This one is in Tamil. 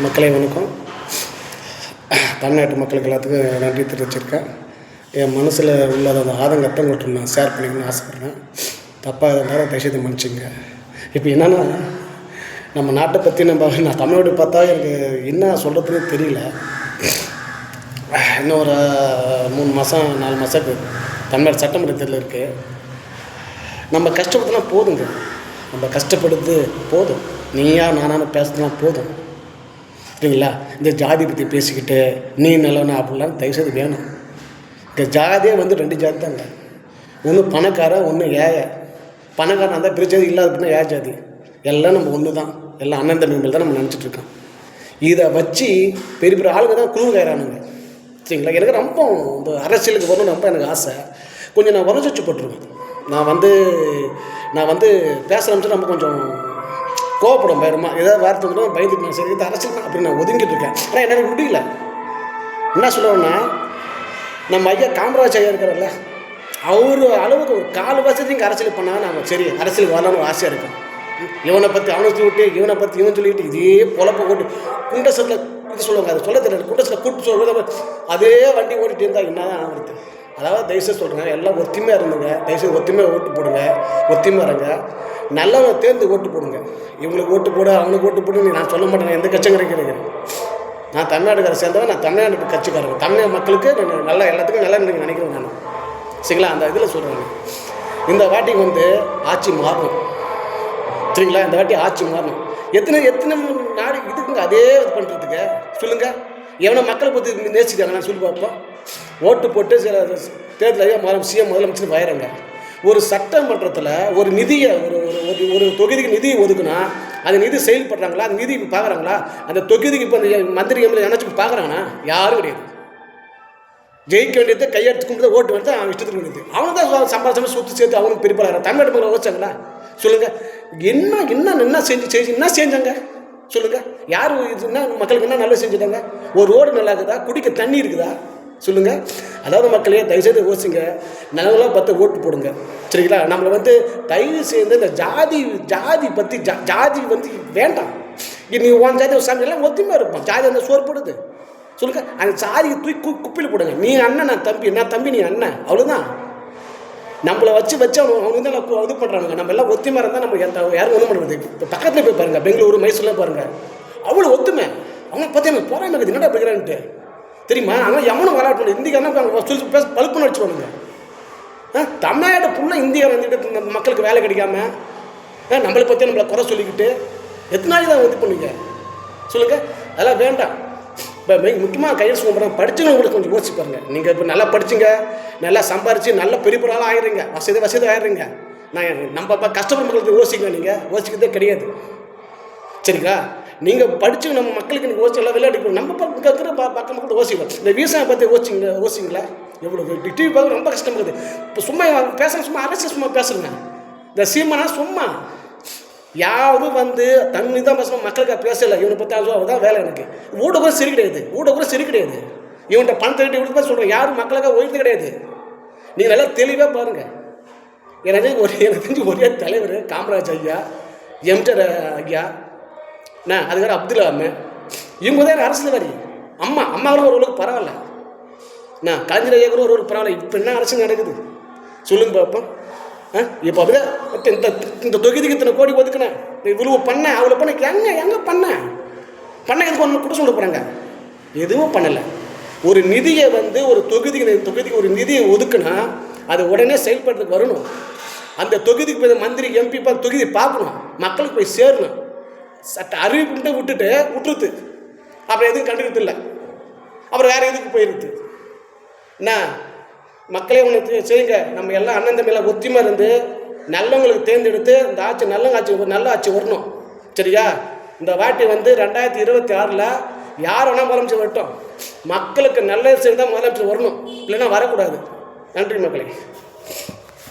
மக்களை வணக்கம். தமிழ்நாட்டு மக்களுக்கு எல்லாத்துக்கும் நன்றி தெரிவிச்சிருக்கேன். என் மனசில் உள்ளத அந்த ஆதங்கத்தை உங்கள்கிட்ட நான் ஷேர் பண்ணிக்கணும்னு ஆசைப்பட்றேன். தப்பாக இருந்தாலும் தயவுசெய்து மன்னிச்சுங்க. இப்போ என்னென்னா, நம்ம நாட்டை பற்றி நான் தமிழ்நாடு பார்த்தா எனக்கு என்ன சொல்கிறதுன்னு தெரியல. இன்னும் ஒரு 3 மாதம் 4 மாதத்துக்கு தமிழ்நாடு சட்டமன்ற தேர்தல் இருக்குது. நம்ம கஷ்டப்படுத்தினா போதுங்க. நம்ம கஷ்டப்படுத்து போதும். நீயா நானானு பேசுனா போதும், சரிங்களா? இந்த ஜாதி பற்றி பேசிக்கிட்டு நீ நல்லவனா அப்படிலாம் தயவுசெய்து வேணும். இந்த ஜாதியே வந்து 2 ஜாதி தாங்க. ஒன்று பணக்காரன், ஒன்று ஏழை. பணக்காரன் அந்த பிரச்சனை இல்லாத அப்படின்னா ஏழை ஜாதி. எல்லாம் நம்ம ஒன்று தான். எல்லாம் அண்ணன் தம்பி மேல் தான் நம்ம நினச்சிட்ருக்கோம். இதை வச்சு பெரிய பெரிய ஆளுங்க தான் குழு கைறானுங்க, சரிங்களா? எனக்கு ரொம்ப இந்த அரசியலுக்கு வரணும்னு ரொம்ப எனக்கு ஆசை. கொஞ்சம் நான் உரைச்சி போட்டுருவேன். நான் வந்து பேச ஆரம்பிச்சு நம்ம கொஞ்சம் கோவப்படும் பயமா. ஏதாவது வார்த்தை வந்து பயந்துட்டு நான் சரி இது அரசியல் தான் அப்படின்னு நான் ஒதுங்கிட்டு இருக்கேன். ஆனால் என்னால் முடியல. என்ன சொல்லுவேன்னா, நம்ம ஐயா காமராஜ் ஐயா இருக்கிறார்ல, அவர் அளவுக்கு ஒரு 4 வருஷத்துக்கு இங்கே அரசியல் பண்ணால் நாங்கள் சரி அரசியலுக்கு வரலான்னு ஒரு ஆசையாக இருக்கும். இவனை பற்றி அவனை சொல்லிவிட்டு இவனை பற்றி இவன் சொல்லிவிட்டு இதே பொழப்ப போட்டு குண்டசத்தில் இது சொல்லுவாங்க. அது சொல்ல தெரியல. குண்டசத்தில் கூட்டு சொல்லுவது அதே வண்டி ஓட்டிகிட்டு இருந்தால் என்ன தான் ஆகுறது? அதாவது தயவுசெய்து சொல்கிறேன், எல்லாம் ஒத்துமையாக இருந்துங்க. தயவுசெய்து ஒத்துமையாக ஓட்டு போடுங்க. ஒத்துமையாக இருங்க. நல்லவனை தேர்ந்து ஓட்டு போடுங்க. இவங்களுக்கு ஓட்டு போட அவனுக்கு ஓட்டு போடு நான் சொல்ல மாட்டேன். எந்த கட்சியும் கிடைக்கிறேன். நான் தமிழ்நாட்டுக்காரை சேர்ந்தவன். நான் தமிழ்நாட்டு கட்சிக்காரங்க. தமிழ் மக்களுக்கு நான் நல்லா எல்லாத்துக்கும் நல்லா நீங்கள் நினைக்கிறேன் நான், சரிங்களா? அந்த இதில் சொல்கிறேன். இந்த வாட்டி வந்து ஆட்சி மாறணும், சரிங்களா? இந்த வாட்டி ஆட்சி மாறணும். எத்தனை நாடு இதுக்குங்க அதே இது பண்ணுறதுக்கு சொல்லுங்கள். எவனை மக்களை பற்றி நேசிக்கிறாங்க நான் சொல்லி பார்ப்போம். ஓட்டு போட்டு சில தேர்தலில் சிஎம் முதலமைச்சர் வயிறாங்க. ஒரு சட்டமன்றத்தில் ஒரு நிதியை ஒரு தொகுதிக்கு நிதியை ஒதுக்குனா அந்த நிதி செயல்படுறாங்களா? அந்த நிதி பார்க்குறாங்களா? அந்த தொகுதிக்கு இப்போ அந்த மந்திரி எம்எல்ஏ நினச்சி பார்க்குறாங்கன்னா யாரும் கிடையாது. ஜெயிக்க வேண்டியதை கையெடுத்து கும்பிட்டு ஓட்டு வந்து அவன் இஷ்டத்துக்கு வேண்டியது. அவன் தான் சம்பாதிச்சாமல் சுற்றி சேர்த்து அவனுக்கு பிரிப்பாளர். தமிழ்நாட்டு மக்கள் வச்சாங்களா? சொல்லுங்கள். என்ன செஞ்சாங்க சொல்லுங்கள். யார் இதுன்னா மக்களுக்கு என்ன நல்லா செஞ்சுட்டாங்க? ஒரு ரோடு நல்லா இருக்குதா? குடிக்க தண்ணி இருக்குதா? சொல்லுங்கள். அதாவது மக்களே தயவுசெய்து யோசிங்க. நல்லவங்களாம் பார்த்து ஓட்டு போடுங்க, சரிங்களா? நம்மளை வந்து தயவு செய்து இந்த ஜாதி பற்றி ஜாதி வந்து வேண்டாம். நீ உன் ஜாதி ஒரு சாமி எல்லாம் ஒத்துமையாக இருப்பான். ஜாதி அந்த சோறு போடுது சொல்லுங்கள். அந்த ஜாதியை தூக்கி குப்பியில் போடுங்க. நீ அண்ணன், நான் தம்பி நீ அண்ணன், அவ்வளோதான். நம்மளை வச்சு அவனுக்கு வந்து எல்லாம் இது பண்ணுறாங்க. நம்ம எல்லாம் ஒத்துமையாக இருந்தால் நம்ம யாரும் ஒன்றும் பண்ணுறது. இப்போ பக்கத்தில் போய் பாருங்கள், பெங்களூரு மைசூர்லாம் பாருங்கள், அவ்வளோ ஒத்துமை. அவங்க பார்த்து எனக்கு போராமல் இருக்குது என்னடா போய்க்கிறான்ட்டு தெரியுமா? ஆனால் எவனும் விளையாட்டு இந்திக்காரன் சொல்லி பேச பழுப்புன்னு அடிச்சுவானுங்க. தமிழ்நாடு ஃபுல்லாக இந்தியாவில் வந்துட்டு மக்களுக்கு வேலை கிடைக்காம நம்மளை பற்றி நம்மளை குறை சொல்லிக்கிட்டு எத்தனை நாள் தான் இது பண்ணுவீங்க சொல்லுங்கள். அதெல்லாம் வேண்டாம். இப்போ முக்கியமாக கையெழுத்து சொல்லுறாங்க. படிச்சுங்க கூட கொஞ்சம் யோசிச்சு பாருங்கள். நீங்கள் இப்போ நல்லா படிச்சுங்க, நல்லா சம்பாரித்து நல்ல பெரிய ஆளாக ஆயிடுறீங்க, வசதி ஆயிடுறீங்க. நம்ம கஷ்டப்படுற மக்களுக்கு யோசிங்க. நீங்கள் யோசிக்கிறதே கிடையாது, சரிங்களா? நீங்கள் படித்து நம்ம மக்களுக்கு நீங்கள் யோசிச்சு எல்லாம் விளையாட்டு நம்ம இருக்கிற பக்கம் மக்கள் யோசிக்கலாம். இந்த விவசாயம் பற்றி யோசிங்களா? எவ்வளோ டிவி பார்க்க ரொம்ப கஷ்டமாக இருக்குது. இப்போ சும்மா பேசுகிறேன், சும்மா அரசியல் சும்மா பேசுகிறேங்க. இந்த சீமானா சும்மா யாரும் வந்து தண்ணி தான் பேசணும், மக்களுக்கு பேசலை. இவனை பற்றி அதுதான் வேலை. எனக்கு ஊட சரி கிடையாது. இவன்கிட்ட பணத்தை கட்டி விட்டு சொல்கிறேன். யாரும் மக்களுக்காக உயர்த்து கிடையாது. நீங்கள் நல்லா தெளிவாக பாருங்கள். எனக்கு தெரிஞ்சு ஒரே தலைவர் காமராஜ் ஐயா, எம்ஜிஆர் ஐயா, அது வேறு அப்துல் கலாம், இவங்க தான் அரசியல்வாதி. அம்மாவும் ஓரளவுக்கு பரவாயில்ல. கலைஞர் ஐயா கூட ஒரு பரவாயில்ல. இப்போ என்ன அரசியல் நடக்குது சொல்லுங்க பார்ப்போம். இப்போ அப்படியே இந்த தொகுதிக்கு இத்தனை கோடி ஒதுக்குனேன், இவ்வளவு பண்ணேன், அவ்வளோ பண்ண எங்கே பண்ணேன் எதுக்கு ஒன்று கூட சொல்ல போகிறாங்க? எதுவும் பண்ணலை. ஒரு நிதியை வந்து ஒரு தொகுதிக்கு ஒரு நிதியை ஒதுக்குனா அது உடனே செயல்படுறதுக்கு வரணும். அந்த தொகுதிக்கு போய் மந்திரி எம்பி தொகுதி பார்க்கணும், மக்களுக்கு போய் சேரணும். சட்ட அறிவிப்புட்டு விட்டுருது. அப்புறம் எதுவும் கண்டுக்கிறது இல்லை. அப்புறம் வேறு எதுக்கு போயிடுது? என்ன மக்களே ஒன்று செய்யுங்க. நம்ம எல்லாம் அண்ணன் தம்பியெல்லாம் ஒத்துமையாக இருந்து நல்லவங்களுக்கு தேர்ந்தெடுத்து இந்த ஆட்சி நல்ல ஆட்சி வரணும், சரியா? இந்த வாட்டி வந்து 2026 யார் வேணால் முதலமைச்சர் வரட்டும். மக்களுக்கு நல்ல செய்து தான் முதலமைச்சர் வரணும், இல்லைன்னா வரக்கூடாது. நன்றி மக்களே.